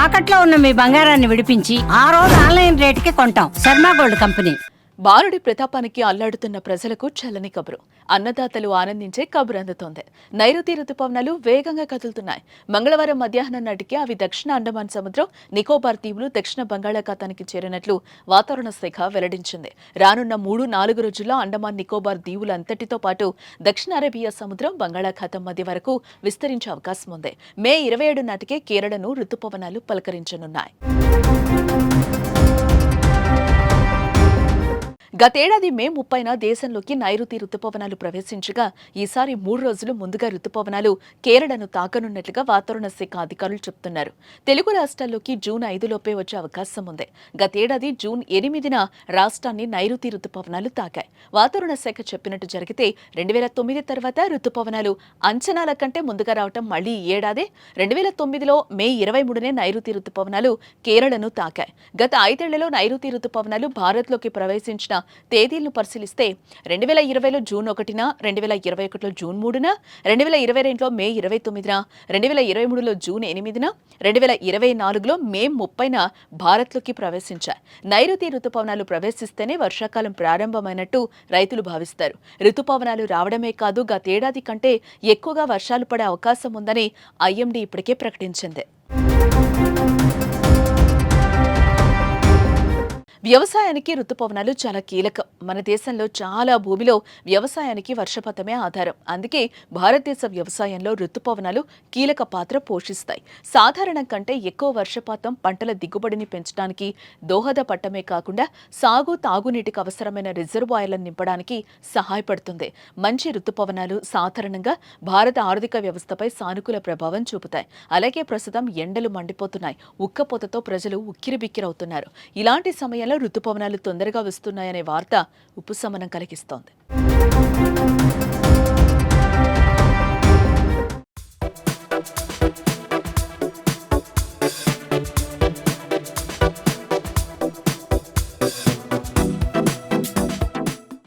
తాకట్లో ఉన్న మీ బంగారాన్ని విడిపించి ఆ రోజు ఆన్లైన్ రేటుకి కొంటాం. Sharma gold company. బాలుడి ప్రతాపానికి అల్లాడుతున్న ప్రజలకు చల్లని కబురు. అన్నదాతలు ఆనందించే కబురు అందుతోంది. నైరుతి రుతుపవనాలు వేగంగా కదులుతున్నాయి. మంగళవారం మధ్యాహ్నం నాటికి అవి దక్షిణ అండమాన్ సముద్రం, నికోబార్ దీవులు, దక్షిణ బంగాళాఖాతానికి చేరినట్లు వాతావరణ శాఖ వెల్లడించింది. రానున్న 3-4 రోజుల్లో అండమాన్ నికోబార్ దీవులంతటితో పాటు దక్షిణ అరేబియా సముద్రం, బంగాళాఖాతం మధ్య వరకు విస్తరించే అవకాశం ఉంది. మే 27 నాటికే కేరళను రుతుపవనాలు పలకరించనున్నాయి. గతేడాది మే 30న దేశంలోకి నైరుతి రుతుపవనాలు ప్రవేశించగా ఈసారి 3 రోజులు ముందుగా రుతుపవనాలు కేరళను తాకనున్నట్లుగా వాతావరణ శాఖ అధికారులు చెబుతున్నారు. తెలుగు రాష్ట్రాల్లోకి జూన్ 5లోపే వచ్చే అవకాశం ఉంది. గతేడాది జూన్ 8న రాష్ట్రాన్ని నైరుతి రుతుపవనాలు తాకాయి. వాతావరణ శాఖ చెప్పినట్టు జరిగితే 2009 తర్వాత రుతుపవనాలు అంచనాల కంటే ముందుగా రావటం మళ్లీ ఈ ఏడాదే. 2009లో మే 23నే నైరుతి రుతుపవనాలు కేరళను తాకాయి. గత 5 ఏళ్లలో నైరుతి రుతుపవనాలు భారత్లోకి ప్రవేశించిన తేదీలను పరిశీలిస్తే 2020లో జూన్ 1న, 2021లో జూన్ 3న, 2022లో మే 29న, 2023లో జూన్ 8న, 2024లో మే 30న భారత్లోకి ప్రవేశించాయి. నైరుతి రుతుపవనాలు ప్రవేశిస్తేనే వర్షాకాలం ప్రారంభమైనట్టు రైతులు భావిస్తారు. రుతుపవనాలు రావడమే కాదు, గతేడాది కంటే ఎక్కువగా వర్షాలు పడే అవకాశం ఉందని ఐఎండీ ఇప్పటికే ప్రకటించింది. వ్యవసాయానికి రుతుపవనాలు చాలా కీలకం. మన దేశంలో చాలా భూమిలో వ్యవసాయానికి వర్షపాతమే ఆధారం. అందుకే భారతదేశ వ్యవసాయంలో రుతుపవనాలు కీలక పాత్ర పోషిస్తాయి. సాధారణం కంటే ఎక్కువ వర్షపాతం పంటల దిగుబడిని పెంచడానికి దోహదపడటమే కాకుండా సాగు, తాగునీటికి అవసరమైన రిజర్వాయర్లను నింపడానికి సహాయపడుతుంది. మంచి రుతుపవనాలు సాధారణంగా భారత ఆర్థిక వ్యవస్థపై సానుకూల ప్రభావం చూపుతాయి. అలాగే ప్రస్తుతం ఎండలు మండిపోతున్నాయి. ఉక్కపోతతో ప్రజలు ఉక్కిరిబిక్కిరవుతున్నారు. ఇలాంటి సమయంలో రుతుపవనాలు తొందరగా వస్తున్నాయనే వార్త ఉపశమనం కలిగిస్తోంది.